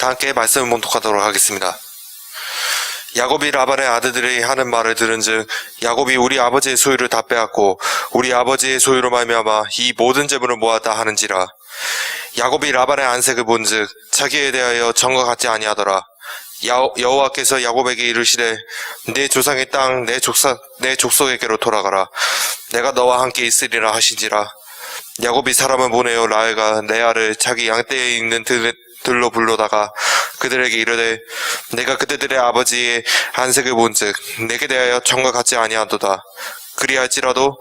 다 함께 말씀을 봉독하도록 하겠습니다. 야곱이 라반의 아들들이 하는 말을 들은즉 야곱이 우리 아버지의 소유를 다 빼앗고 우리 아버지의 소유로 말미암아 이 모든 재물을 모았다 하는지라. 야곱이 라반의 안색을 본즉 자기에 대하여 전과 같지 아니하더라. 여호와께서 야곱에게 이르시되 내 조상의 땅 내 족속에게로 돌아가라. 내가 너와 함께 있으리라 하신지라. 야곱이 사람을 보내어 라헬과 레아를 자기 양떼에 있는 들로 불러다가 그들에게 이르되 내가 그들의 아버지의 안색을 본즉 내게 대하여 전과 같지 아니하도다. 그리할지라도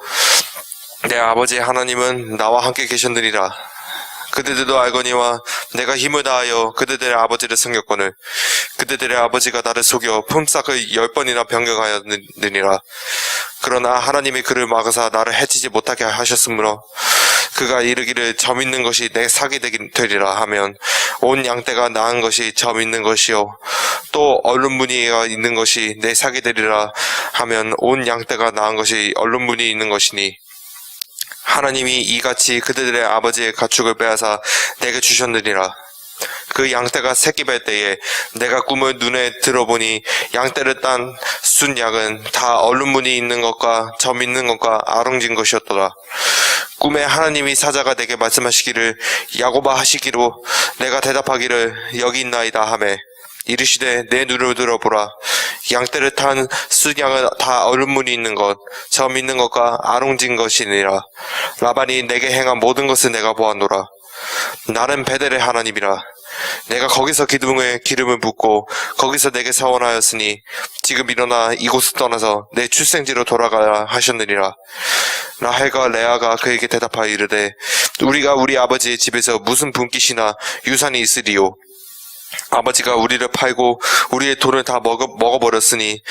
내 아버지의 하나님은 나와 함께 계셨느니라. 그들도 알거니와 내가 힘을 다하여 그들의 아버지를 섬겼거늘 그들의 아버지가 나를 속여 품삯을 10번이나 변경하였느니라. 그러나 하나님이 그를 막으사 나를 해치지 못하게 하셨으므로 그가 이르기를 점 있는 것이 내 삭이 되리라 하면 온 양떼가 나은 것이 점 있는 것이요 또 얼룩무늬가 있는 것이 내 삭이 되리라 하면 온 양떼가 나은 것이 얼룩무늬 있는 것이니 하나님이 이같이 그들의 아버지의 가축을 빼앗아 내게 주셨느니라. 그 양떼가 새끼 뵐 때에 내가 꿈을 눈에 들어보니 양떼를 딴 순양은 다 얼룩무늬 있는 것과 점 있는 것과 아롱진 것이었더라. 꿈에 하나님이 사자가 내게 말씀하시기를 야곱아 하시기로 내가 대답하기를 여기 있나이다 하매 이르시되 내 눈을 들어보라. 양떼를 탄 순양은 다 얼룩무늬 있는 것, 점 있는 것과 아롱진 것이니라. 라반이 내게 행한 모든 것을 내가 보았노라. 나는 베델의 하나님이라. 내가 거기서 기름을 붓고 거기서 내게 서원하였으니 지금 일어나 이곳을 떠나서 내 출생지로 돌아가라 하셨느니라. 라헬과 레아가 그에게 대답하여 이르되 우리가 우리 아버지의 집에서 무슨 분깃이나 유산이 있으리요. 아버지가 우리를 팔고 우리의 돈을 다 먹어버렸으니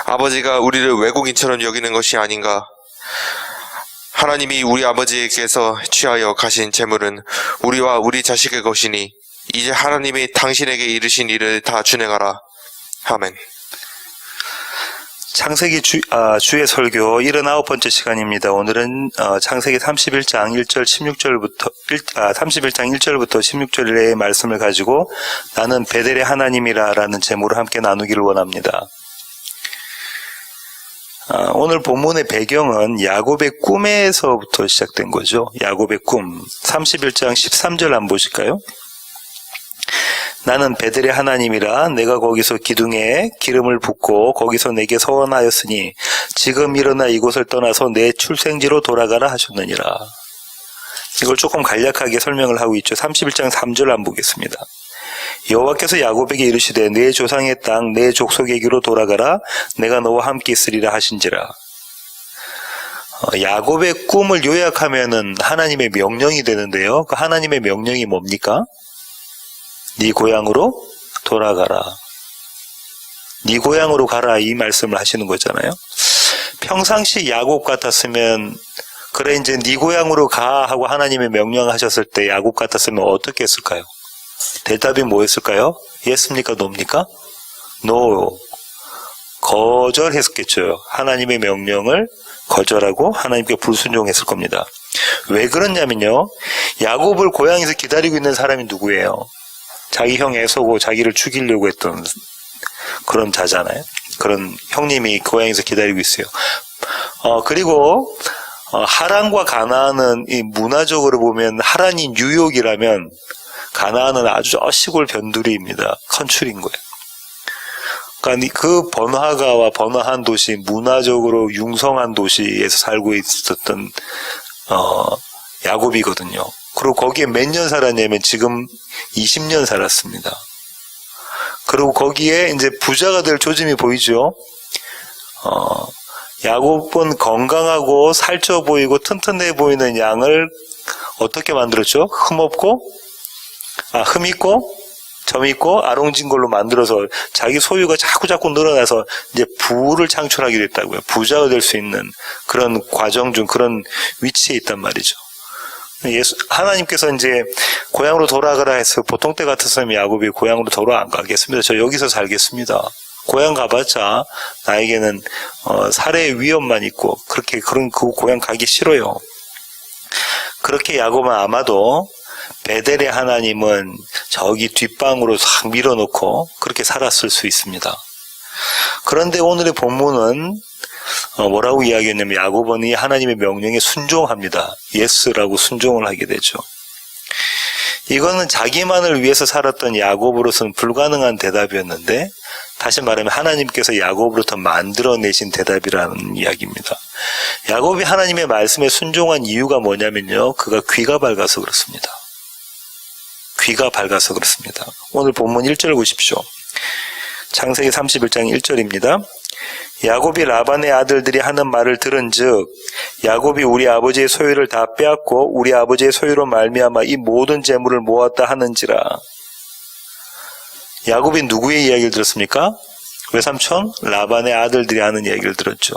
아버지가 우리를 외국인처럼 여기는 것이 아닌가. 하나님이 우리 아버지에게서 취하여 가신 재물은 우리와 우리 자식의 것이니 이제 하나님이 당신에게 이르신 일을 다 준행하라. 아멘. 창세기 주의 설교 79번째 시간입니다. 오늘은 창세기 31장 1절부터 16절의 말씀을 가지고 나는 베델의 하나님이라 라는 제목으로 함께 나누기를 원합니다. 오늘 본문의 배경은 야곱의 꿈에서부터 시작된 거죠. 야곱의 꿈 31장 13절 한번 보실까요? 나는 베델의 하나님이라 내가 거기서 기둥에 기름을 붓고 거기서 내게 서원하였으니 지금 일어나 이곳을 떠나서 내 출생지로 돌아가라 하셨느니라. 이걸 조금 간략하게 설명을 하고 있죠. 31장 3절 한번 보겠습니다. 여호와께서 야곱에게 이르시되 내 조상의 땅 내 족속에게로 돌아가라. 내가 너와 함께 있으리라 하신지라. 야곱의 꿈을 요약하면은 하나님의 명령이 되는데요. 그 하나님의 명령이 뭡니까? 네 고향으로 돌아가라. 네 고향으로 가라 이 말씀을 하시는 거잖아요. 평상시 야곱 같았으면 그래 이제 네 고향으로 가 하고 하나님의 명령하셨을 때 야곱 같았으면 어떻게 했을까요? 대답이 뭐였을까요? 예습니까? 노입니까? 노. 거절했겠죠. 하나님의 명령을 거절하고 하나님께 불순종했을 겁니다. 왜 그러냐면요. 야곱을 고향에서 기다리고 있는 사람이 누구예요? 자기 형 에서고 자기를 죽이려고 했던 그런 자잖아요. 그런 형님이 고향에서 기다리고 있어요. 그리고 하란과 가나안은 이 문화적으로 보면 하란이 뉴욕이라면 가나안은 아주 시골 변두리입니다. 컨츄리인 거예요. 그러니까 그 번화가와 번화한 도시, 문화적으로 융성한 도시에서 살고 있었던 야곱이거든요. 그리고 거기에 몇 년 살았냐면 지금 20년 살았습니다. 그리고 거기에 이제 부자가 될 조짐이 보이죠. 야곱은 건강하고 살쪄 보이고 튼튼해 보이는 양을 어떻게 만들었죠? 흠 있고 점 있고 아롱진 걸로 만들어서 자기 소유가 자꾸 늘어나서 이제 부를 창출하게 됐다고요. 부자가 될 수 있는 그런 과정 중 그런 위치에 있단 말이죠. 하나님께서 이제 고향으로 돌아가라 해서 보통 때 같았으면 야곱이 고향으로 돌아 안 가겠습니다. 저 여기서 살겠습니다. 고향 가봤자 나에게는 살해의 위험만 있고 그런 그 고향 가기 싫어요. 그렇게 야곱은 아마도 베델의 하나님은 저기 뒷방으로 싹 밀어놓고 그렇게 살았을 수 있습니다. 그런데 오늘의 본문은 뭐라고 이야기했냐면 야곱은 이 하나님의 명령에 순종합니다. 예스라고 순종을 하게 되죠. 이거는 자기만을 위해서 살았던 야곱으로서는 불가능한 대답이었는데 다시 말하면 하나님께서 야곱으로부터 만들어내신 대답이라는 이야기입니다. 야곱이 하나님의 말씀에 순종한 이유가 뭐냐면요. 그가 귀가 밝아서 그렇습니다. 귀가 밝아서 그렇습니다. 오늘 본문 1절 보십시오. 창세기 31장 1절입니다. 야곱이 라반의 아들들이 하는 말을 들은즉 야곱이 우리 아버지의 소유를 다 빼앗고 우리 아버지의 소유로 말미암아 이 모든 재물을 모았다 하는지라. 야곱이 누구의 이야기를 들었습니까? 외삼촌 라반의 아들들이 하는 이야기를 들었죠.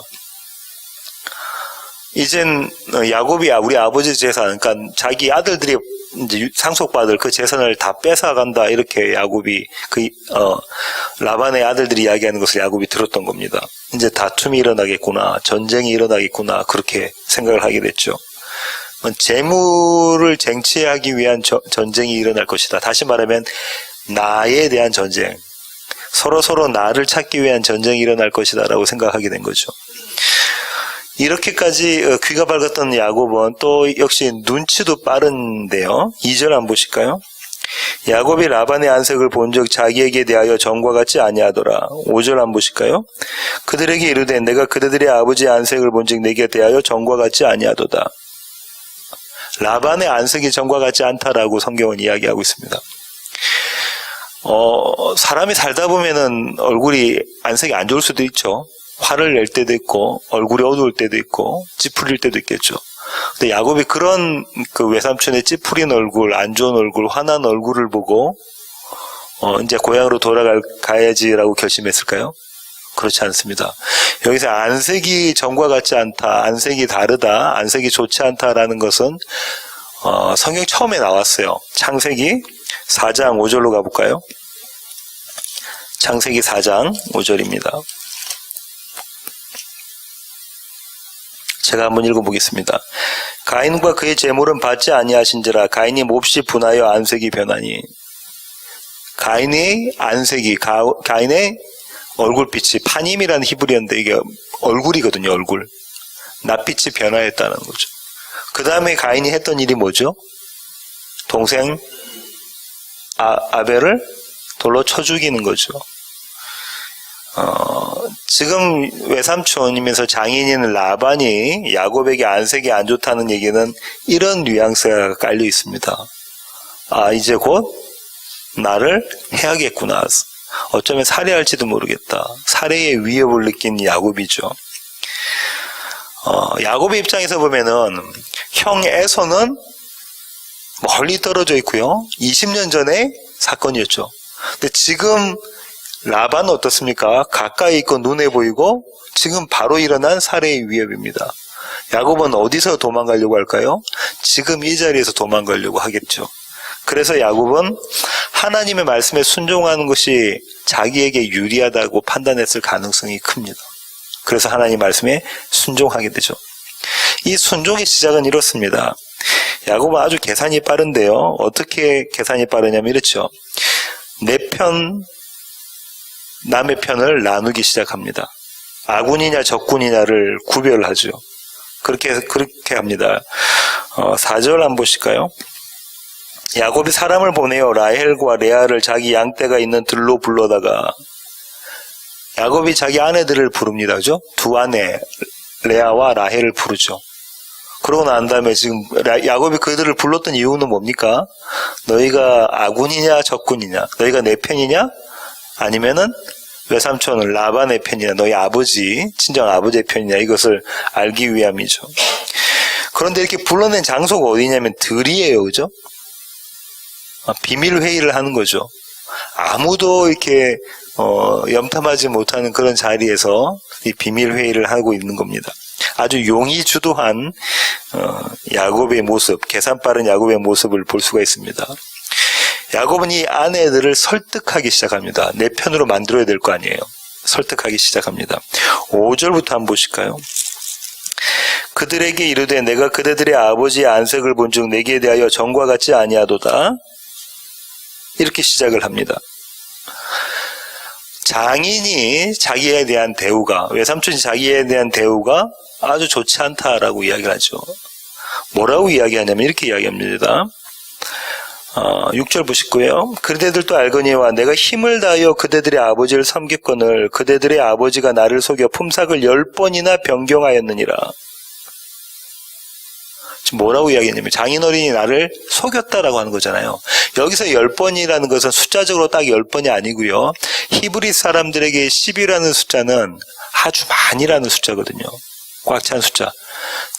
이젠 야곱이 우리 아버지 재산, 그러니까 자기 아들들이 이제 상속받을 그 재산을 다 뺏어간다, 이렇게 야곱이 라반의 아들들이 이야기하는 것을 야곱이 들었던 겁니다. 이제 다툼이 일어나겠구나, 전쟁이 일어나겠구나, 그렇게 생각을 하게 됐죠. 재물을 쟁취하기 위한 전쟁이 일어날 것이다. 다시 말하면 나에 대한 전쟁, 서로 나를 찾기 위한 전쟁이 일어날 것이다라고 생각하게 된 거죠. 이렇게까지 귀가 밝았던 야곱은 또 역시 눈치도 빠른데요. 2절 한번 보실까요? 야곱이 라반의 안색을 본즉 자기에게 대하여 전과 같지 아니하더라. 5절 한번 보실까요? 그들에게 이르되 내가 그들의 아버지의 안색을 본즉 내게 대하여 전과 같지 아니하도다. 라반의 안색이 전과 같지 않다라고 성경은 이야기하고 있습니다. 사람이 살다 보면은 얼굴이 안색이 안 좋을 수도 있죠. 화를 낼 때도 있고 얼굴이 어두울 때도 있고 찌푸릴 때도 있겠죠. 근데 야곱이 그런 그 외삼촌의 찌푸린 얼굴, 안 좋은 얼굴, 화난 얼굴을 보고 이제 고향으로 돌아가야지라고 결심했을까요? 그렇지 않습니다. 여기서 안색이 전과 같지 않다, 안색이 다르다, 안색이 좋지 않다라는 것은 성경 처음에 나왔어요. 창세기 4장 5절로 가볼까요? 창세기 4장 5절입니다. 제가 한번 읽어보겠습니다. 가인과 그의 재물은 받지 아니하신지라 가인이 몹시 분하여 안색이 변하니. 가인의 안색이, 가인의 얼굴빛이, 파님이라는 히브리어인데 이게 얼굴이거든요. 얼굴. 낯빛이 변화했다는 거죠. 그 다음에 가인이 했던 일이 뭐죠? 동생 아벨을 돌로 쳐 죽이는 거죠. 지금 외삼촌이면서 장인인 라반이 야곱에게 안색이 안 좋다는 얘기는 이런 뉘앙스가 깔려 있습니다. 이제 곧 나를 해야겠구나. 어쩌면 살해할지도 모르겠다. 살해의 위협을 느낀 야곱이죠. 야곱의 입장에서 보면은 형 에서는 멀리 떨어져 있고요. 20년 전에 사건이었죠. 근데 지금 라반은 어떻습니까? 가까이 있고 눈에 보이고 지금 바로 일어난 살해의 위협입니다. 야곱은 어디서 도망가려고 할까요? 지금 이 자리에서 도망가려고 하겠죠. 그래서 야곱은 하나님의 말씀에 순종하는 것이 자기에게 유리하다고 판단했을 가능성이 큽니다. 그래서 하나님 말씀에 순종하게 되죠. 이 순종의 시작은 이렇습니다. 야곱은 아주 계산이 빠른데요. 어떻게 계산이 빠르냐면 이렇죠. 내 편, 남의 편을 나누기 시작합니다. 아군이냐 적군이냐를 구별하죠. 그렇게 합니다. 4절 한번 보실까요? 야곱이 사람을 보내어 라헬과 레아를 자기 양떼가 있는 들로 불러다가, 야곱이 자기 아내들을 부릅니다. 그죠? 두 아내 레아와 라헬을 부르죠. 그러고 난 다음에 지금 야곱이 그들을 불렀던 이유는 뭡니까? 너희가 아군이냐 적군이냐, 너희가 내 편이냐, 아니면은 외삼촌은 라반의 편이냐, 너희 아버지, 친정 아버지의 편이냐, 이것을 알기 위함이죠. 그런데 이렇게 불러낸 장소가 어디냐면 들이에요. 그죠? 비밀 회의를 하는 거죠. 아무도 이렇게 염탐하지 못하는 그런 자리에서 이 비밀 회의를 하고 있는 겁니다. 아주 용이 주도한 야곱의 모습, 계산 빠른 야곱의 모습을 볼 수가 있습니다. 야곱은 이 아내들을 설득하기 시작합니다. 내 편으로 만들어야 될 거 아니에요. 설득하기 시작합니다. 5절부터 한번 보실까요? 그들에게 이르되 내가 그대들의 아버지의 안색을 본즉 내게 대하여 전과 같지 아니하도다. 이렇게 시작을 합니다. 장인이 자기에 대한 대우가, 외삼촌이 자기에 대한 대우가 아주 좋지 않다라고 이야기를 하죠. 뭐라고 이야기하냐면 이렇게 이야기합니다. 6절 보시고요. 그대들도 알거니와 내가 힘을 다하여 그대들의 아버지를 섬겼거늘 그대들의 아버지가 나를 속여 품삯을 10번이나 변경하였느니라. 지금 뭐라고 이야기했냐면 장인어른이 나를 속였다라고 하는 거잖아요. 여기서 10번이라는 것은 숫자적으로 딱 10번이 아니고요. 히브리 사람들에게 10이라는 숫자는 아주 많이라는 숫자거든요. 꽉 찬 숫자.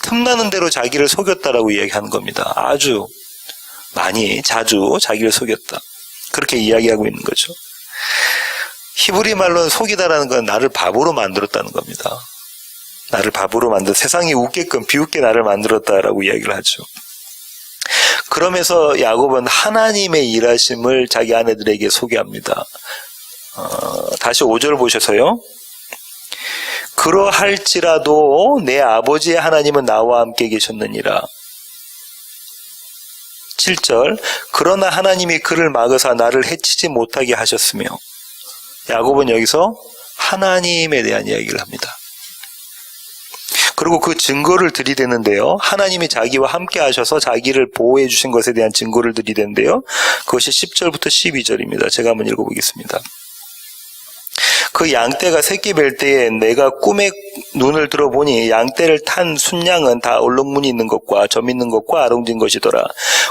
틈나는 대로 자기를 속였다라고 이야기하는 겁니다. 아주 많이, 자주 자기를 속였다. 그렇게 이야기하고 있는 거죠. 히브리 말로는 속이다라는 건 나를 바보로 만들었다는 겁니다. 나를 바보로 만들어 세상이 웃게끔 비웃게 나를 만들었다라고 이야기를 하죠. 그러면서 야곱은 하나님의 일하심을 자기 아내들에게 소개합니다. 다시 5절 보셔서요. 그러할지라도 내 아버지의 하나님은 나와 함께 계셨느니라. 7절 그러나 하나님이 그를 막으사 나를 해치지 못하게 하셨으며 야곱은 여기서 하나님에 대한 이야기를 합니다. 그리고 그 증거를 들이대는데요. 하나님이 자기와 함께 하셔서 자기를 보호해 주신 것에 대한 증거를 들이대는데요. 그것이 10절부터 12절입니다. 제가 한번 읽어보겠습니다. 그 양떼가 새끼 뵐 때에 내가 꿈에 눈을 들어보니 양떼를 탄 순양은 다 얼룩무늬 있는 것과 점 있는 것과 아롱진 것이더라.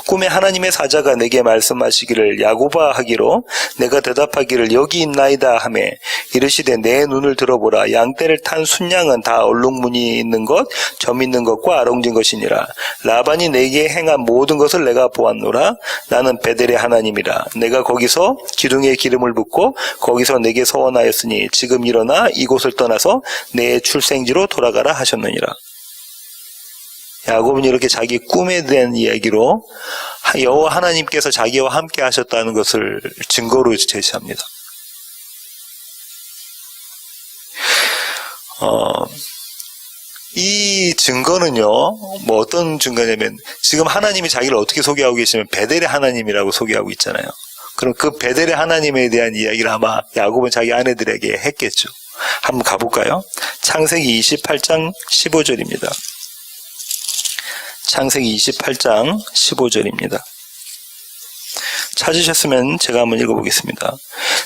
꿈에 하나님의 사자가 내게 말씀하시기를 야곱아 하기로 내가 대답하기를 여기 있나이다 하매 이르시되 내 눈을 들어보라. 양떼를 탄 순양은 다 얼룩무늬 있는 것, 점 있는 것과 아롱진 것이니라. 라반이 내게 행한 모든 것을 내가 보았노라. 나는 베델의 하나님이라. 내가 거기서 기둥에 기름을 붓고 거기서 내게 서원하였으니 지금 일어나 이곳을 떠나서 내 출생지로 돌아가라 하셨느니라. 야곱은 이렇게 자기 꿈에 대한 이야기로 여호와 하나님께서 자기와 함께 하셨다는 것을 증거로 제시합니다. 이 증거는요, 뭐 어떤 증거냐면 지금 하나님이 자기를 어떻게 소개하고 계시면 베델의 하나님이라고 소개하고 있잖아요. 그럼 그 베델의 하나님에 대한 이야기를 아마 야곱은 자기 아내들에게 했겠죠. 한번 가볼까요? 창세기 28장 15절입니다. 창세기 28장 15절입니다. 찾으셨으면 제가 한번 읽어보겠습니다.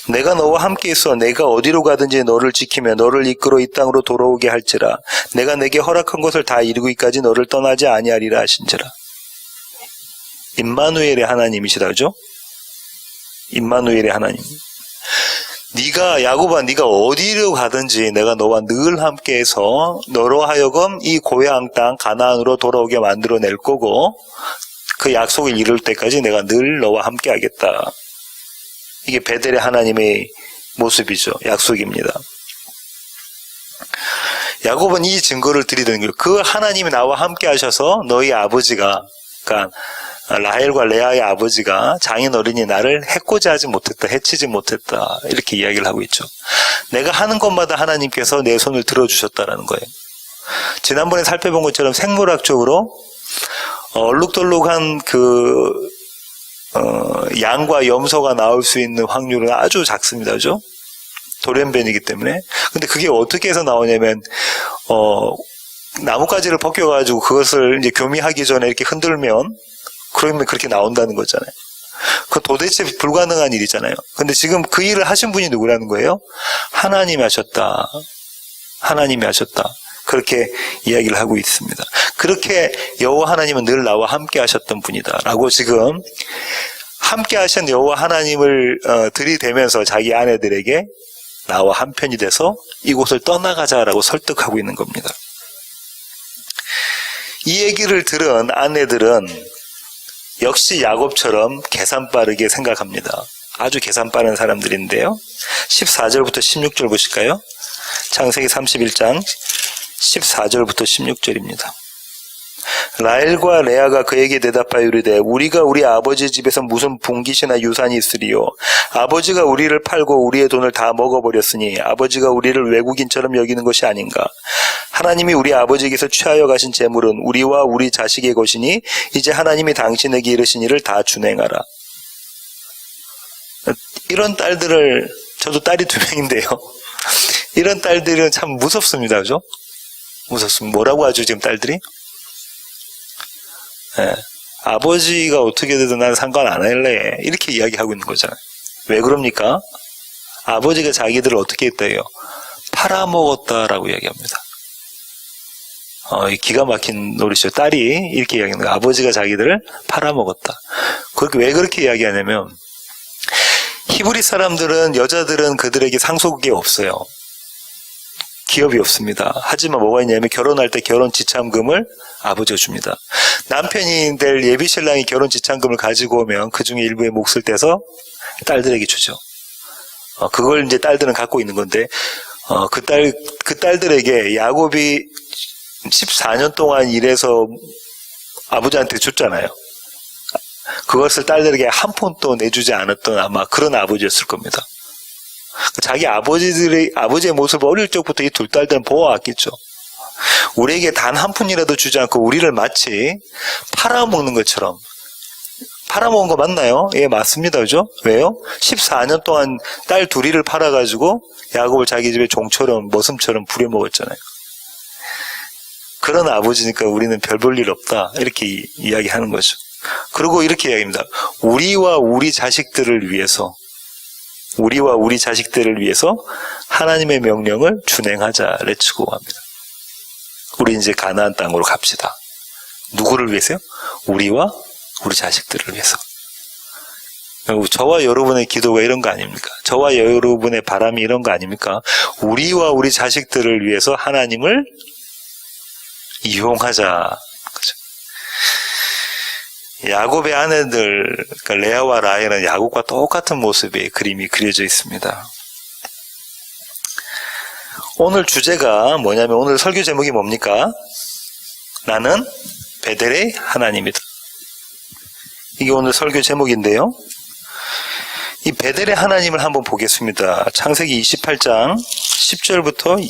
내가 너와 함께 있어 내가 어디로 가든지 너를 지키며 너를 이끌어 이 땅으로 돌아오게 할지라. 내가 내게 허락한 것을 다 이루기까지 너를 떠나지 아니하리라 하신지라. 임마누엘의 하나님이시다죠? 임마누엘의 하나님. 네가 야곱아 네가 어디로 가든지 내가 너와 늘 함께해서 너로 하여금 이 고향 땅 가나안으로 돌아오게 만들어낼 거고 그 약속을 이룰 때까지 내가 늘 너와 함께하겠다. 이게 베델의 하나님의 모습이죠. 약속입니다. 야곱은 이 증거를 들이대는 거예요. 그 하나님이 나와 함께하셔서 너희 아버지가 그러니까 라헬과 레아의 아버지가 장인어른이 나를 해코지 하지 못했다, 해치지 못했다 이렇게 이야기를 하고 있죠. 내가 하는 것마다 하나님께서 내 손을 들어주셨다라는 거예요. 지난번에 살펴본 것처럼 생물학적으로 얼룩덜룩한 양과 염소가 나올 수 있는 확률은 아주 작습니다. 그죠? 돌연변이기 때문에. 근데 그게 어떻게 해서 나오냐면 나뭇가지를 벗겨가지고 그것을 이제 교미하기 전에 이렇게 흔들면 그러면 그렇게 나온다는 거잖아요. 그 도대체 불가능한 일이잖아요. 근데 지금 그 일을 하신 분이 누구라는 거예요? 하나님이 하셨다. 하나님이 하셨다. 그렇게 이야기를 하고 있습니다. 그렇게 여호와 하나님은 늘 나와 함께 하셨던 분이다 라고 지금 함께 하신 여호와 하나님을 들이대면서 자기 아내들에게 나와 한편이 돼서 이곳을 떠나가자라고 설득하고 있는 겁니다. 이 얘기를 들은 아내들은 역시 야곱처럼 계산 빠르게 생각합니다. 아주 계산 빠른 사람들인데요. 14절부터 16절 보실까요? 창세기 31장 14절부터 16절입니다. 라헬과 레아가 그에게 대답하여 이르되 우리가 우리 아버지 집에서 무슨 분깃이나 유산이 있으리요. 아버지가 우리를 팔고 우리의 돈을 다 먹어버렸으니 아버지가 우리를 외국인처럼 여기는 것이 아닌가. 하나님이 우리 아버지에게서 취하여 가신 재물은 우리와 우리 자식의 것이니 이제 하나님이 당신에게 이르신 일을 다 준행하라. 이런 딸들을, 저도 딸이 2명인데요. 이런 딸들은 참 무섭습니다. 그죠? 무섭습니다. 뭐라고 하죠, 지금 딸들이? 예, 아버지가 어떻게 되든 난 상관 안 할래. 이렇게 이야기하고 있는 거잖아요. 왜 그럽니까? 아버지가 자기들을 어떻게 했다요? 팔아먹었다라고 이야기합니다. 기가 막힌 노릇이죠. 딸이 이렇게 이야기하는 거예요. 아버지가 자기들을 팔아먹었다. 왜 그렇게 이야기하냐면, 히브리 사람들은, 여자들은 그들에게 상속이 없어요. 기업이 없습니다. 하지만 뭐가 있냐면 결혼할 때 결혼 지참금을 아버지가 줍니다. 남편이 될 예비신랑이 결혼 지참금을 가지고 오면 그 중에 일부의 몫을 떼서 딸들에게 주죠. 그걸 이제 딸들은 갖고 있는 건데, 그 딸들에게 야곱이 14년 동안 일해서 아버지한테 줬잖아요. 그것을 딸들에게 한 푼도 내주지 않았던 아마 그런 아버지였을 겁니다. 자기 아버지의 모습을 어릴 적부터 이 2 딸들은 보아왔겠죠. 우리에게 단 한 푼이라도 주지 않고 우리를 마치 팔아먹는 것처럼. 팔아먹은 거 맞나요? 예, 맞습니다. 그죠? 왜요? 14년 동안 딸 2이를 팔아가지고 야곱을 자기 집에 종처럼, 머슴처럼 부려먹었잖아요. 그런 아버지니까 우리는 별 볼 일 없다. 이렇게 이야기하는 거죠. 그리고 이렇게 이야기합니다. 우리와 우리 자식들을 위해서 하나님의 명령을 준행하자. 렛츠고 합니다. 우리 이제 가나안 땅으로 갑시다. 누구를 위해서요? 우리와 우리 자식들을 위해서. 저와 여러분의 기도가 이런 거 아닙니까? 저와 여러분의 바람이 이런 거 아닙니까? 우리와 우리 자식들을 위해서 하나님을 이용하자. 그죠? 야곱의 아내들, 그러니까 레아와 라헬은 야곱과 똑같은 모습의 그림이 그려져 있습니다. 오늘 주제가 뭐냐면, 오늘 설교 제목이 뭡니까? 나는 베델의 하나님이다. 이게 오늘 설교 제목인데요. 이 베델의 하나님을 한번 보겠습니다. 창세기 28장 10절부터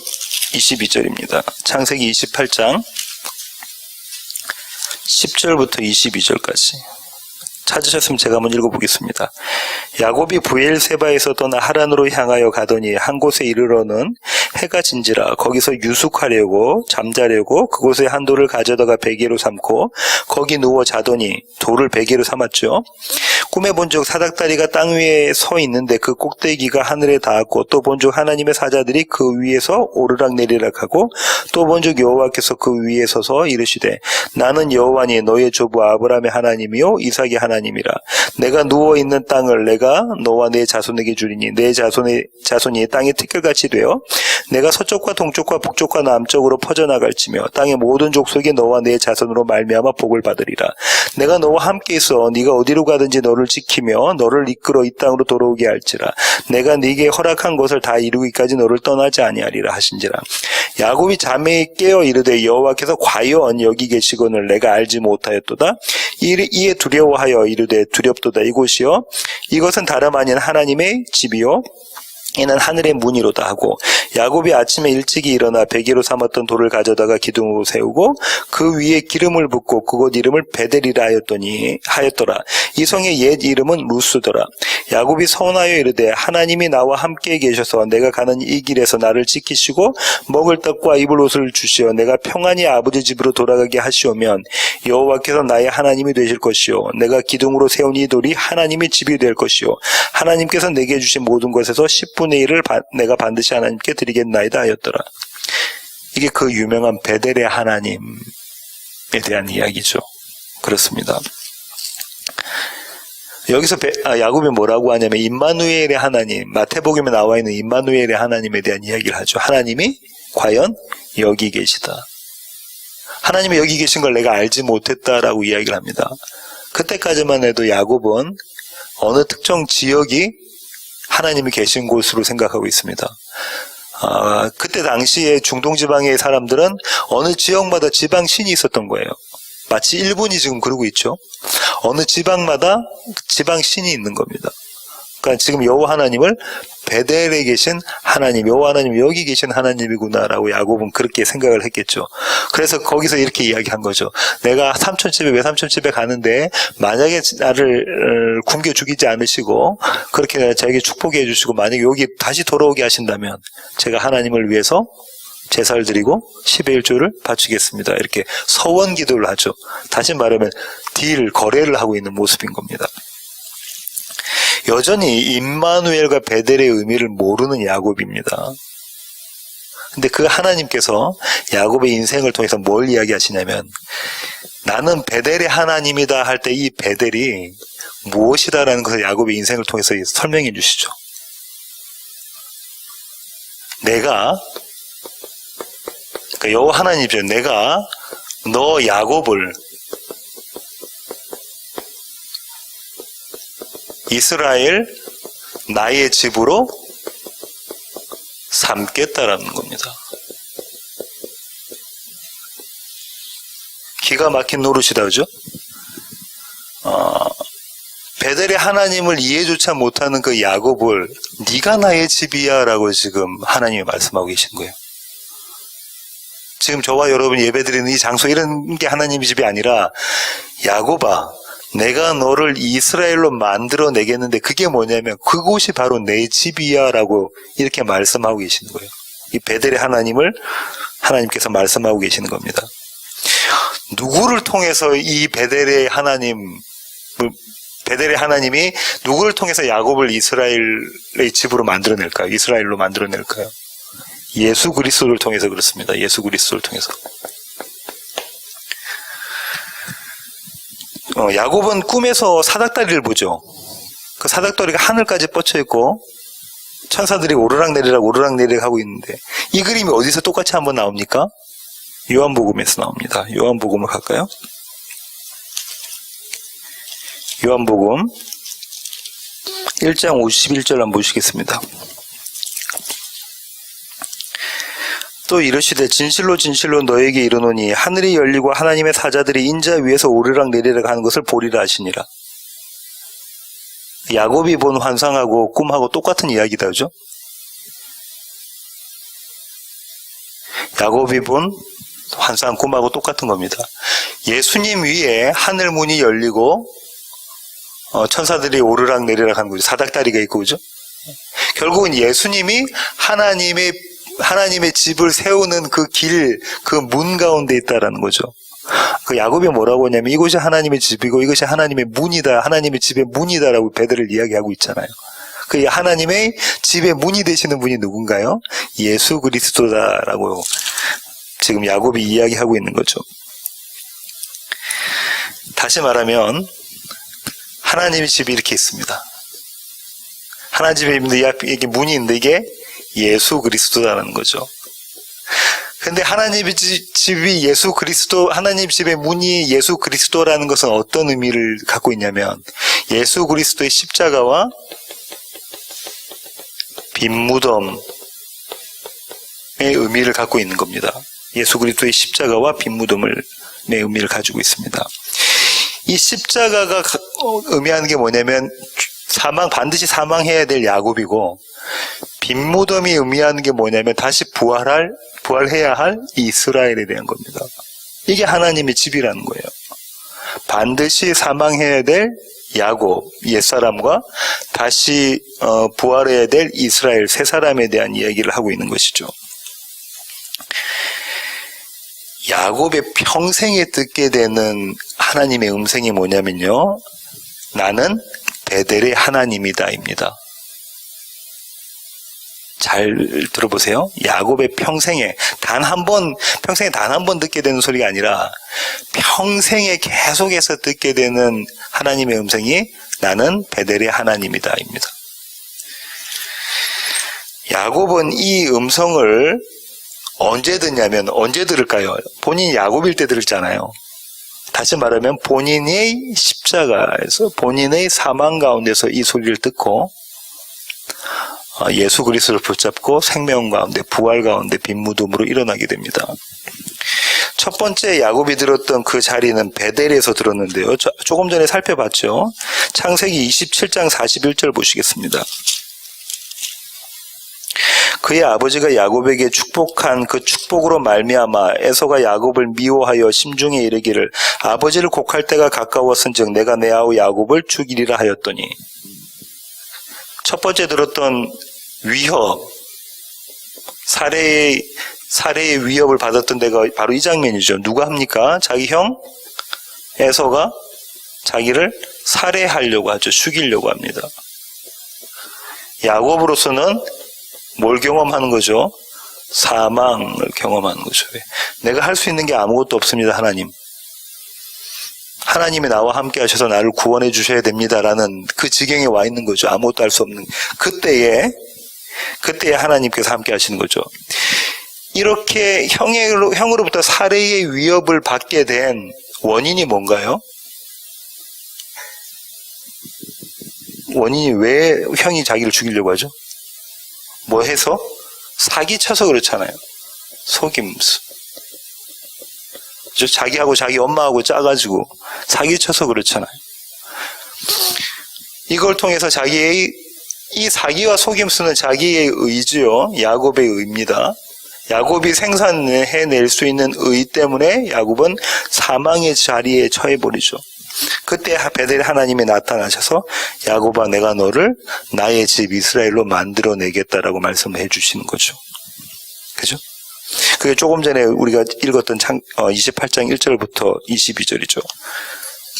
22절입니다. 창세기 28장 10절부터 22절까지. 찾으셨으면 제가 한번 읽어보겠습니다. 야곱이 브엘세바에서 떠나 하란으로 향하여 가더니 한 곳에 이르러는 해가 진지라. 거기서 유숙하려고 잠자려고 그곳에 한 돌을 가져다가 베개로 삼고 거기 누워 자더니, 돌을 베개로 삼았죠. 꿈에 본즉 사닥다리가 땅 위에 서 있는데 그 꼭대기가 하늘에 닿았고, 또 본즉 하나님의 사자들이 그 위에서 오르락 내리락 하고, 또 본즉 여호와께서 그 위에 서서 이르시되 나는 여호와니 너의 조부 아브라함의 하나님이요 이삭의 하나님이라. 내가 누워 있는 땅을 내가 너와 내 자손에게 주리니 내 자손이 땅의 티끌같이 되어 내가 서쪽과 동쪽과 북쪽과 남쪽으로 퍼져나갈지며 땅의 모든 족속이 너와 내 자손으로 말미암아 복을 받으리라. 내가 너와 함께 있어 네가 어디로 가든지 너를 지키며 너를 이끌어 이 땅으로 돌아오게 할지라. 내가 네게 허락한 것을 다 이루기까지 너를 떠나지 아니하리라 하신지라. 야곱이 잠에 깨어 이르되 여호와께서 과연 여기 계시거늘 내가 알지 못하였도다. 이에 두려워하여 이르되 두렵도다. 이곳이요 이것은 다름 아닌 하나님의 집이요 이는 하늘의 문이로다 하고, 야곱이 아침에 일찍이 일어나 베개로 삼았던 돌을 가져다가 기둥으로 세우고 그 위에 기름을 붓고 그곳 이름을 베델이라 하였더라. 이 성의 옛 이름은 루스더라. 야곱이 서원하여 이르되 하나님이 나와 함께 계셔서 내가 가는 이 길에서 나를 지키시고 먹을 떡과 입을 옷을 주시어 내가 평안히 아버지 집으로 돌아가게 하시오면 여호와께서 나의 하나님이 되실 것이요 내가 기둥으로 세운 이 돌이 하나님의 집이 될 것이요 하나님께서 내게 주신 모든 것에서 10분의 1을 내가 반드시 하나님께 드리겠나이다 하였더라. 이게 그 유명한 베델의 하나님에 대한 이야기죠. 그렇습니다. 여기서 야곱이 뭐라고 하냐면 임마누엘의 하나님, 마태복음에 나와 있는 임마누엘의 하나님에 대한 이야기를 하죠. 하나님이 과연 여기 계시다. 하나님이 여기 계신 걸 내가 알지 못했다라고 이야기를 합니다. 그때까지만 해도 야곱은 어느 특정 지역이 하나님이 계신 곳으로 생각하고 있습니다. 그때 당시에 중동 지방의 사람들은 어느 지역마다 지방 신이 있었던 거예요. 마치 일본이 지금 그러고 있죠. 어느 지방마다 지방 신이 있는 겁니다. 그러니까 지금 여호와 하나님을 베델에 계신 하나님, 여호와 하나님 여기 계신 하나님이구나라고 야곱은 그렇게 생각을 했겠죠. 그래서 거기서 이렇게 이야기한 거죠. 내가 삼촌집에, 외삼촌집에 가는데 만약에 나를 굶겨 죽이지 않으시고 그렇게 저에게 축복해 주시고 만약에 여기 다시 돌아오게 하신다면 제가 하나님을 위해서 제사를 드리고 10의 1조를 바치겠습니다. 이렇게 서원 기도를 하죠. 다시 말하면 거래를 하고 있는 모습인 겁니다. 여전히 임마누엘과 베델의 의미를 모르는 야곱입니다. 근데 그 하나님께서 야곱의 인생을 통해서 뭘 이야기하시냐면 나는 베델의 하나님이다 할 때 이 베델이 무엇이다라는 것을 야곱의 인생을 통해서 설명해 주시죠. 내가 그러니까 여호와 하나님이죠. 내가 너 야곱을 이스라엘 나의 집으로 삼겠다라는 겁니다. 기가 막힌 노릇이다, 그죠? 베델의 하나님을 이해조차 못하는 그 야곱을 네가 나의 집이야라고 지금 하나님이 말씀하고 계신 거예요. 지금 저와 여러분이 예배드리는 이 장소 이런 게 하나님의 집이 아니라 야곱아 내가 너를 이스라엘로 만들어내겠는데 그게 뭐냐면 그곳이 바로 내 집이야 라고 이렇게 말씀하고 계시는 거예요. 이 베델의 하나님을 하나님께서 말씀하고 계시는 겁니다. 누구를 통해서 이 베델의 하나님이 누구를 통해서 야곱을 이스라엘의 집으로 만들어낼까요? 이스라엘로 만들어낼까요? 예수 그리스도를 통해서 그렇습니다. 예수 그리스도를 통해서. 야곱은 꿈에서 사닥다리를 보죠. 그 사닥다리가 하늘까지 뻗쳐 있고 천사들이 오르락내리락 하고 있는데 이 그림이 어디서 똑같이 한번 나옵니까? 요한복음에서 나옵니다. 요한복음을 갈까요? 요한복음 1장 51절 한번 보시겠습니다. 또 이르시되 진실로 진실로 너에게 이르노니 하늘이 열리고 하나님의 사자들이 인자 위에서 오르락 내리락 하는 것을 보리라 하시니라. 야곱이 본 환상하고 꿈하고 똑같은 이야기다, 그죠? 야곱이 본 환상, 꿈하고 똑같은 겁니다. 예수님 위에 하늘 문이 열리고 천사들이 오르락 내리락 하는 거죠. 사닥다리가 있고, 그죠? 결국은 예수님이 하나님의 집을 세우는 그 길, 그 문 가운데 있다라는 거죠. 그 야곱이 뭐라고 하냐면 이곳이 하나님의 집이고 이것이 하나님의 문이다. 하나님의 집의 문이다라고 베드를 이야기하고 있잖아요. 그 하나님의 집의 문이 되시는 분이 누군가요? 예수 그리스도다라고 지금 야곱이 이야기하고 있는 거죠. 다시 말하면 하나님의 집이 이렇게 있습니다. 하나님의 집에 있는데 이게 문이 있는데 이게 예수 그리스도라는 거죠. 근데 하나님의 집이 예수 그리스도, 하나님 집의 문이 예수 그리스도라는 것은 어떤 의미를 갖고 있냐면 예수 그리스도의 십자가와 빈무덤의 의미를 갖고 있는 겁니다. 예수 그리스도의 십자가와 빈무덤의 의미를 가지고 있습니다. 이 십자가가 의미하는 게 뭐냐면 반드시 사망해야 될 야곱이고 빈무덤이 의미하는 게 뭐냐면 다시 부활해야 할 이스라엘에 대한 겁니다. 이게 하나님의 집이라는 거예요. 반드시 사망해야 될 야곱, 옛사람과 다시 부활해야 될 이스라엘, 세 사람에 대한 이야기를 하고 있는 것이죠. 야곱의 평생에 듣게 되는 하나님의 음성이 뭐냐면요. 나는 베델의 하나님이다입니다. 잘 들어보세요. 야곱의 평생에 단 한 번 듣게 되는 소리가 아니라 평생에 계속해서 듣게 되는 하나님의 음성이 나는 베델의 하나님이다입니다. 야곱은 이 음성을 언제 듣냐면 언제 들을까요? 본인이 야곱일 때 들었잖아요. 다시 말하면 본인의 십자가에서 본인의 사망 가운데서 이 소리를 듣고 예수 그리스도를 붙잡고 생명 가운데 부활 가운데 빈무덤으로 일어나게 됩니다. 첫 번째 야곱이 들었던 그 자리는 베델에서 들었는데요. 조금 전에 살펴봤죠. 창세기 27장 41절 보시겠습니다. 그의 아버지가 야곱에게 축복한 그 축복으로 말미암아 에서가 야곱을 미워하여 심중에 이르기를 아버지를 곡할 때가 가까웠은즉 내가 내 아우 야곱을 죽이리라 하였더니, 첫 번째 들었던 위협, 살해의 위협을 받았던 데가 바로 이 장면이죠. 누가 합니까? 자기 형 에서가 자기를 살해하려고 하죠. 죽이려고 합니다. 야곱으로서는 뭘 경험하는 거죠? 사망을 경험하는 거죠. 내가 할 수 있는 게 아무것도 없습니다. 하나님이 나와 함께 하셔서 나를 구원해 주셔야 됩니다라는 그 지경에 와 있는 거죠. 아무것도 할 수 없는 그때에 하나님께서 함께 하시는 거죠. 이렇게 형으로부터 살해의 위협을 받게 된 원인이 뭔가요? 원인이 왜 형이 자기를 죽이려고 하죠? 뭐 해서? 사기쳐서 그렇잖아요. 속임수. 자기하고 자기 엄마하고 짜가지고 사기쳐서 그렇잖아요. 이걸 통해서 자기의 이 사기와 속임수는 자기의 의지요. 야곱의 의입니다. 야곱이 생산해낼 수 있는 의 때문에 야곱은 사망의 자리에 처해버리죠. 그때 베델 하나님이 나타나셔서 야곱아 내가 너를 나의 집 이스라엘로 만들어내겠다라고 말씀을 해주시는 거죠. 그죠? 그게 조금 전에 우리가 읽었던 28장 1절부터 22절이죠.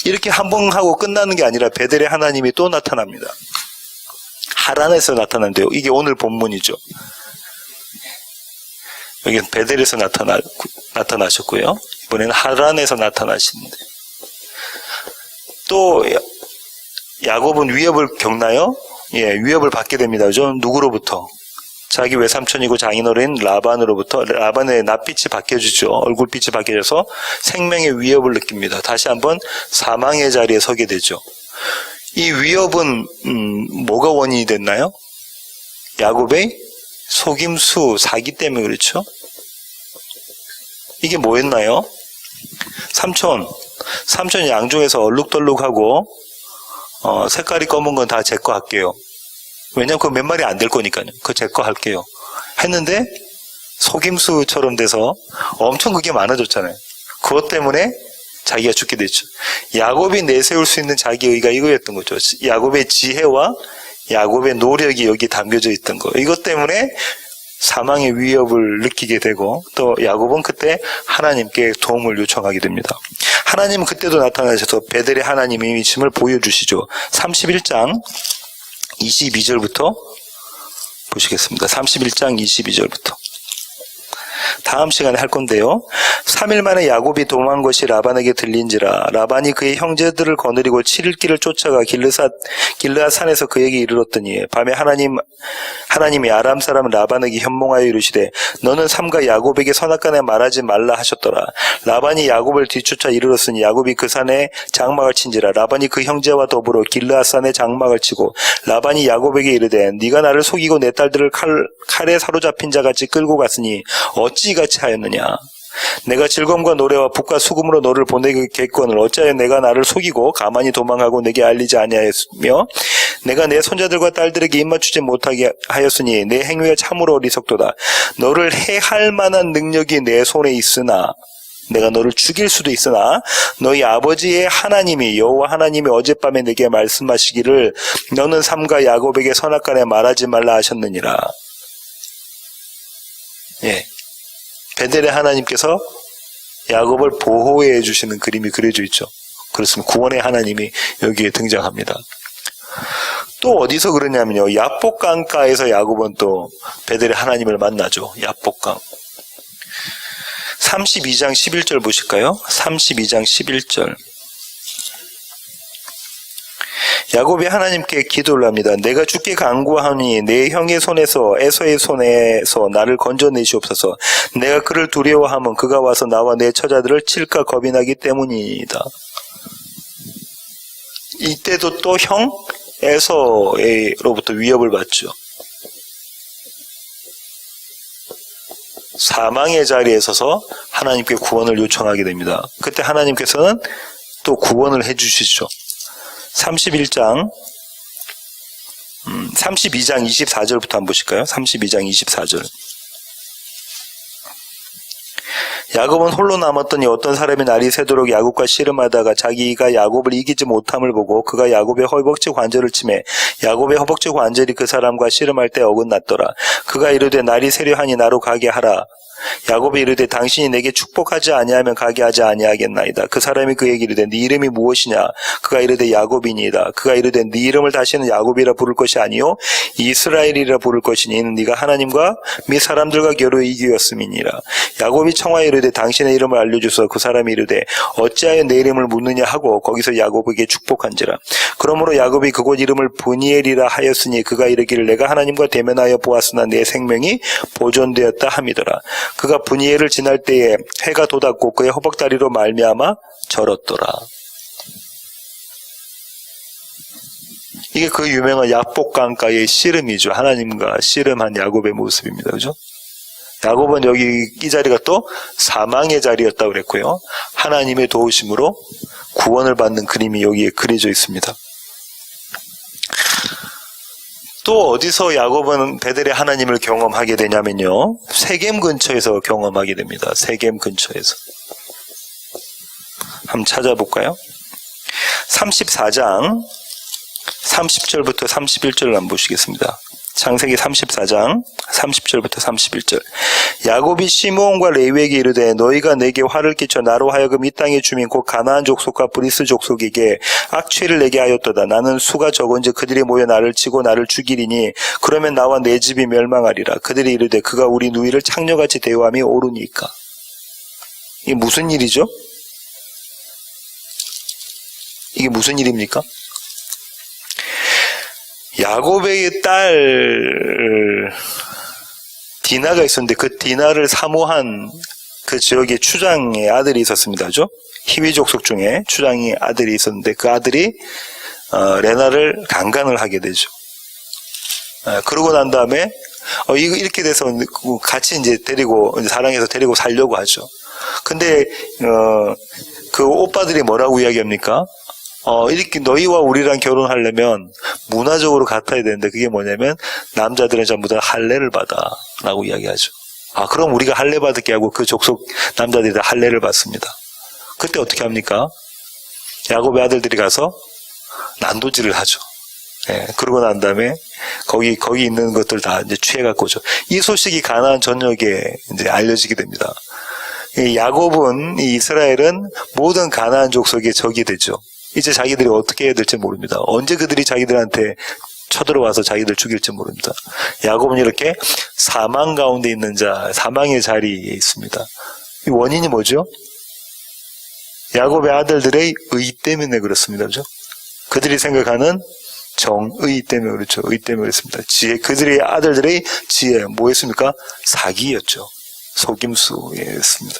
이렇게 한 번 하고 끝나는 게 아니라 베델의 하나님이 또 나타납니다. 하란에서 나타난대요. 이게 오늘 본문이죠. 여기는 베델에서 나타나셨고요. 이번에는 하란에서 나타나시는데, 또 야곱은 위협을 겪나요? 예, 위협을 받게 됩니다. 누구로부터? 자기 외삼촌이고 장인어른 라반으로부터. 라반의 낯빛이 바뀌어지죠. 얼굴빛이 바뀌어져서 생명의 위협을 느낍니다. 다시 한번 사망의 자리에 서게 되죠. 이 위협은 뭐가 원인이 됐나요? 야곱의 속임수, 사기 때문에 그렇죠. 이게 뭐였나요? 삼촌이 양중에서 얼룩덜룩하고 색깔이 검은 건 다 제 거 할게요. 왜냐면 그거 몇 마리 안 될 거니까요. 그거 제 거 할게요. 했는데 속임수처럼 돼서 엄청 그게 많아졌잖아요. 그것 때문에 자기가 죽게 됐죠. 야곱이 내세울 수 있는 자기 의가 이거였던 거죠. 야곱의 지혜와 야곱의 노력이 여기 담겨져 있던 거. 이것 때문에 사망의 위협을 느끼게 되고, 또 야곱은 그때 하나님께 도움을 요청하게 됩니다. 하나님은 그때도 나타나셔서 베델의 하나님이심을 보여주시죠. 31장 22절부터 보시겠습니다. 31장 22절부터. 다음 시간에 할 건데요. 3일 만에 야곱이 도망한 것이 라반에게 들린지라 라반이 그의 형제들을 거느리고 7일 길을 쫓아가 길르앗 산에서 그에게 이르렀더니 밤에 하나님이 아람 사람 라반에게 현몽하여 이르시되 너는 삼가 야곱에게 선악간에 말하지 말라 하셨더라. 라반이 야곱을 뒤쫓아 이르렀으니 야곱이 그 산에 장막을 친지라 라반이 그 형제와 더불어 길르앗 산에 장막을 치고 라반이 야곱에게 이르되 네가 나를 속이고 내 딸들을 칼에 사로잡힌 자같이 끌고 갔으니 어찌 같이 하였느냐. 내가 즐거움과 노래와 붓과 수금으로 너를 보내겠거늘 어찌하여 내가 나를 속이고 가만히 도망하고 내게 알리지 아니하였으며 내가 내 손자들과 딸들에게 입맞추지 못하게 하였으니 내 행위가 참으로 어리석도다. 너를 해할 만한 능력이 내 손에 있으나 내가 너를 죽일 수도 있으나 너희 아버지의 하나님이 여호와 하나님이 어젯밤에 내게 말씀하시기를 너는 삼가 야곱에게 선악간에 말하지 말라 하셨느니라. 예. 베델의 하나님께서 야곱을 보호해 주시는 그림이 그려져 있죠. 그렇습니다. 구원의 하나님이 여기에 등장합니다. 또 어디서 그러냐면요. 야복강가에서 야곱은 또 베델의 하나님을 만나죠. 야복강. 32장 11절 보실까요? 32장 11절. 야곱이 하나님께 기도를 합니다. 내가 주께 간구하니 내 형의 손에서 에서의 손에서 나를 건져내시옵소서. 내가 그를 두려워하면 그가 와서 나와 내 처자들을 칠까 겁이 나기 때문이다. 이때도 또 형 에서로부터 위협을 받죠. 사망의 자리에 서서 하나님께 구원을 요청하게 됩니다. 그때 하나님께서는 또 구원을 해주시죠. 32장 24절부터 한번 보실까요? 32장 24절. 야곱은 홀로 남았더니 어떤 사람이 날이 새도록 야곱과 씨름하다가 자기가 야곱을 이기지 못함을 보고 그가 야곱의 허벅지 관절을 치매 야곱의 허벅지 관절이 그 사람과 씨름할 때 어긋났더라. 그가 이르되 날이 새려하니 나로 가게 하라. 야곱이 이르되 당신이 내게 축복하지 아니하면 가게 하지 아니하겠나이다. 그 사람이 그에게 이르되 네 이름이 무엇이냐? 그가 이르되 야곱이니이다. 그가 이르되 네 이름을 다시는 야곱이라 부를 것이 아니요 이스라엘이라 부를 것이니 이는 네가 하나님과 및 사람들과 겨루어 이기었음이니라. 야곱이 청하여 이르되 당신의 이름을 알려주소. 그 사람이 이르되 어찌하여 내 이름을 묻느냐 하고 거기서 야곱에게 축복한지라. 그러므로 야곱이 그곳 이름을 브니엘이라 하였으니 그가 이르기를 내가 하나님과 대면하여 보았으나 내 생명이 보존되었다 함이더라. 그가 브니엘을 지날 때에 해가 돋았고 그의 허벅다리로 말미암아 절었더라. 이게 그 유명한 야복강가의 씨름이죠. 하나님과 씨름한 야곱의 모습입니다. 그죠? 야곱은 여기 이 자리가 또 사망의 자리였다고 그랬고요. 하나님의 도우심으로 구원을 받는 그림이 여기에 그려져 있습니다. 또 어디서 야곱은 베델의 하나님을 경험하게 되냐면요. 세겜 근처에서 경험하게 됩니다. 세겜 근처에서. 한번 찾아볼까요? 34장 30절부터 31절을 한번 보시겠습니다. 창세기 34장 30절부터 31절. 야곱이 시므온과 레위에게 이르되 너희가 내게 화를 끼쳐 나로 하여금 이 땅의 주민 곧 가나안 족속과 브리스 족속에게 악취를 내게 하였도다. 나는 수가 적은즉 그들이 모여 나를 치고 나를 죽이리니 그러면 나와 내 집이 멸망하리라. 그들이 이르되 그가 우리 누이를 창녀같이 대우함이 옳으니까. 이게 무슨 일이죠? 이게 무슨 일입니까? 야곱의 딸 디나가 있었는데 그 디나를 사모한 그 지역의 추장의 아들이 있었습니다. 그죠? 히위 족속 중에 추장의 아들이 있었는데 그 아들이 레나를 강간을 하게 되죠. 그러고 난 다음에 이렇게 돼서 같이 이제 사랑해서 데리고 살려고 하죠. 근데 그 오빠들이 뭐라고 이야기합니까? 이렇게 너희와 우리랑 결혼하려면 문화적으로 같아야 되는데 그게 뭐냐면 남자들은 전부 다 할례를 받아 라고 이야기하죠. 그럼 우리가 할례 받을게 하고 그 족속 남자들이 다 할례를 받습니다. 그때 어떻게 합니까? 야곱의 아들들이 가서 난도질을 하죠. 그러고 난 다음에 거기 있는 것들 다 이제 취해갖고 오죠. 이 소식이 가나안 전역에 이제 알려지게 됩니다. 야곱은 이스라엘은 모든 가나안 족속의 적이 되죠. 이제 자기들이 어떻게 해야 될지 모릅니다. 언제 그들이 자기들한테 쳐들어와서 자기들 죽일지 모릅니다. 야곱은 이렇게 사망 가운데 있는 사망의 자리에 있습니다. 이 원인이 뭐죠? 야곱의 아들들의 의 때문에 그렇습니다. 그죠? 그들이 생각하는 정의 때문에 그렇죠. 의 때문에 그렇습니다. 그들의 아들들의 지혜, 뭐였습니까? 사기였죠. 속임수였습니다.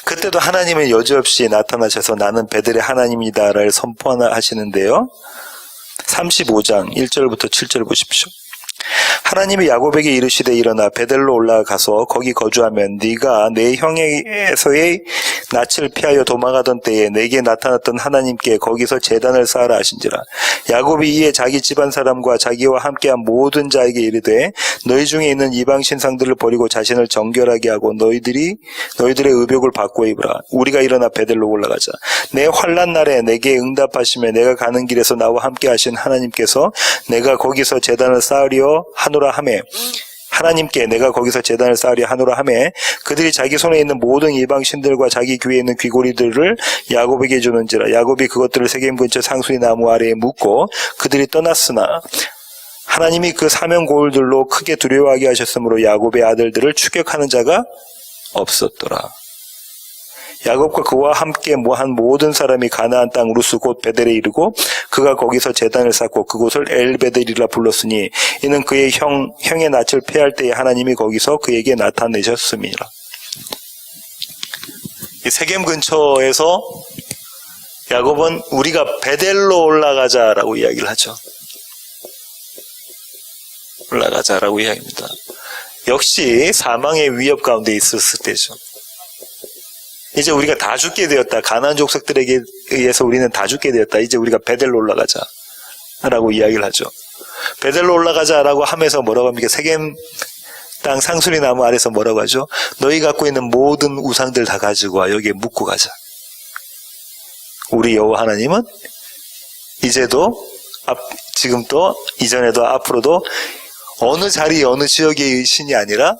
그때도 하나님은 여지없이 나타나셔서 나는 베델의 하나님이다를 선포하시는데요. 35장 1절부터 7절 보십시오. 하나님이 야곱에게 이르시되 일어나 베델로 올라가서 거기 거주하면 네가 내 형에서의 낯을 피하여 도망하던 때에 내게 나타났던 하나님께 거기서 제단을 쌓으라 하신지라. 야곱이 이에 자기 집안 사람과 자기와 함께한 모든 자에게 이르되 너희 중에 있는 이방 신상들을 버리고 자신을 정결하게 하고 너희들의 의복을 바꾸어 입으라. 우리가 일어나 베델로 올라가자. 내 환난 날에 내게 응답하시며 내가 가는 길에서 나와 함께 하신 하나님께서 내가 거기서 제단을 쌓으려 하노라 하매 하나님께 내가 거기서 제단을 쌓으려 하노라 하매 그들이 자기 손에 있는 모든 이방 신들과 자기 귀에 있는 귀고리들을 야곱에게 주는지라. 야곱이 그것들을 세겜 근처 상수리 나무 아래에 묻고 그들이 떠났으나 하나님이 그 사면 고울들로 크게 두려워하게 하셨으므로 야곱의 아들들을 추격하는 자가 없었더라. 야곱과 그와 함께 한 모든 사람이 가나안 땅 루스 곧 베델에 이르고 그가 거기서 제단을 쌓고 그곳을 엘베델이라 불렀으니 이는 그의 형의 낯을 패할 때에 하나님이 거기서 그에게 나타내셨음이라. 이 세겜 근처에서 야곱은 우리가 베델로 올라가자라고 이야기를 하죠. 올라가자라고 이야기합니다. 역시 사망의 위협 가운데 있었을 때죠. 이제 우리가 다 죽게 되었다. 가나안 족속들에게 의해서 우리는 다 죽게 되었다. 이제 우리가 베델로 올라가자 라고 이야기를 하죠. 베델로 올라가자라고 하면서 뭐라고 합니까? 세겜 땅 상수리 나무 아래서 뭐라고 하죠? 너희 갖고 있는 모든 우상들 다 가지고 와. 여기에 묻고 가자. 우리 여호와 하나님은 이제도 지금도 이전에도 앞으로도 어느 자리 어느 지역의 신이 아니라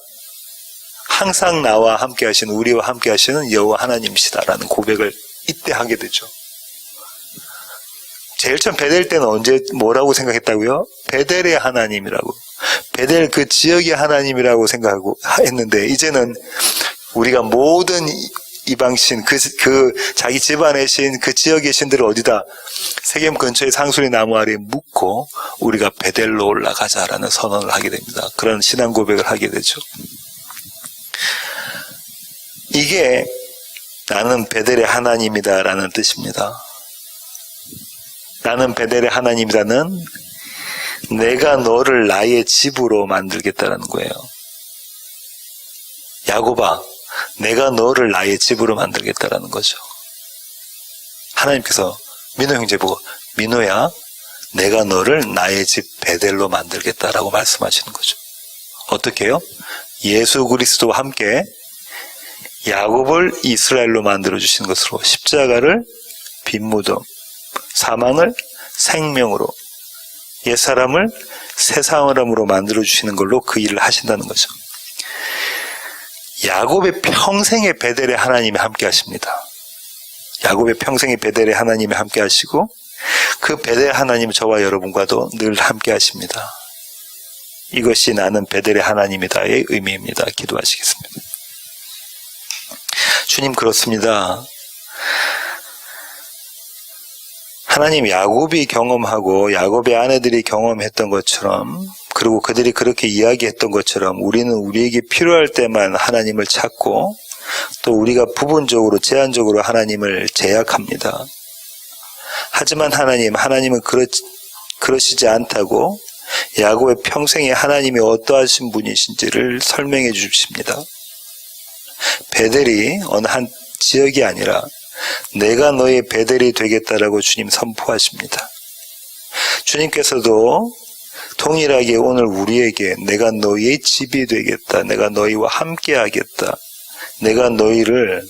항상 나와 함께 하시는, 우리와 함께 하시는 여호와 하나님이시다라는 고백을 이때 하게 되죠. 제일 처음 베델 때는 언제 뭐라고 생각했다고요? 베델의 하나님이라고, 베델 그 지역의 하나님이라고 생각하고 했는데, 이제는 우리가 모든 이방신, 그 자기 집안의 신, 그 지역의 신들을 어디다? 세겜 근처의 상수리 나무 아래에 묻고 우리가 베델로 올라가자라는 선언을 하게 됩니다. 그런 신앙 고백을 하게 되죠. 이게 나는 베델의 하나님이다라는 뜻입니다. 나는 베델의 하나님이다는 내가 너를 나의 집으로 만들겠다는 거예요. 야곱아, 내가 너를 나의 집으로 만들겠다라는 거죠. 하나님께서 민호 형제 보고, 민호야, 내가 너를 나의 집 베델로 만들겠다라고 말씀하시는 거죠. 어떻게 해요? 예수 그리스도와 함께 야곱을 이스라엘로 만들어주신 것으로, 십자가를 빈무덤, 사망을 생명으로, 옛사람을 새 사람으로 만들어주시는 걸로 그 일을 하신다는 거죠. 야곱의 평생의 베델의 하나님이 함께 하십니다. 야곱의 평생의 베델의 하나님이 함께 하시고, 그 베델 하나님 저와 여러분과도 늘 함께 하십니다. 이것이 나는 베델의 하나님이다의 의미입니다. 기도하시겠습니다. 주님, 그렇습니다. 하나님, 야곱이 경험하고 야곱의 아내들이 경험했던 것처럼, 그리고 그들이 그렇게 이야기했던 것처럼 우리는 우리에게 필요할 때만 하나님을 찾고, 또 우리가 부분적으로 제한적으로 하나님을 제약합니다. 하지만 하나님은 그러시지 않다고 야곱의 평생에 하나님이 어떠하신 분이신지를 설명해 주십니다. 베델이 어느 한 지역이 아니라 내가 너의 베델이 되겠다라고 주님 선포하십니다. 주님께서도 동일하게 오늘 우리에게 내가 너희의 집이 되겠다, 내가 너희와 함께 하겠다, 내가 너희를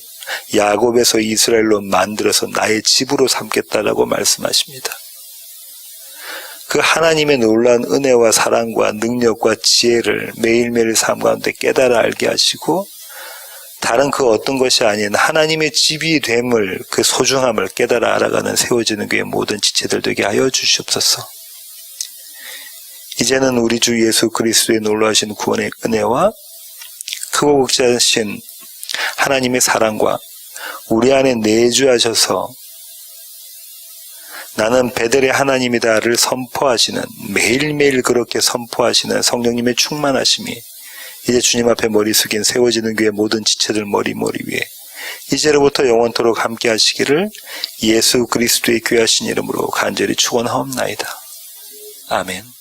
야곱에서 이스라엘로 만들어서 나의 집으로 삼겠다라고 말씀하십니다. 그 하나님의 놀라운 은혜와 사랑과 능력과 지혜를 매일매일 삶 가운데 깨달아 알게 하시고, 다른 그 어떤 것이 아닌 하나님의 집이 됨을, 그 소중함을 깨달아 알아가는 세워지는 교회 모든 지체들 되게 하여 주시옵소서. 이제는 우리 주 예수 그리스도의 놀라우신 구원의 은혜와 크고 극진하신 하나님의 사랑과 우리 안에 내주하셔서 나는 베델의 하나님이다를 선포하시는, 매일매일 그렇게 선포하시는 성령님의 충만하심이 이제 주님 앞에 머리 숙인 세워지는 교회 모든 지체들 머리 위에 이제로부터 영원토록 함께 하시기를 예수 그리스도의 귀하신 이름으로 간절히 축원하옵나이다. 아멘.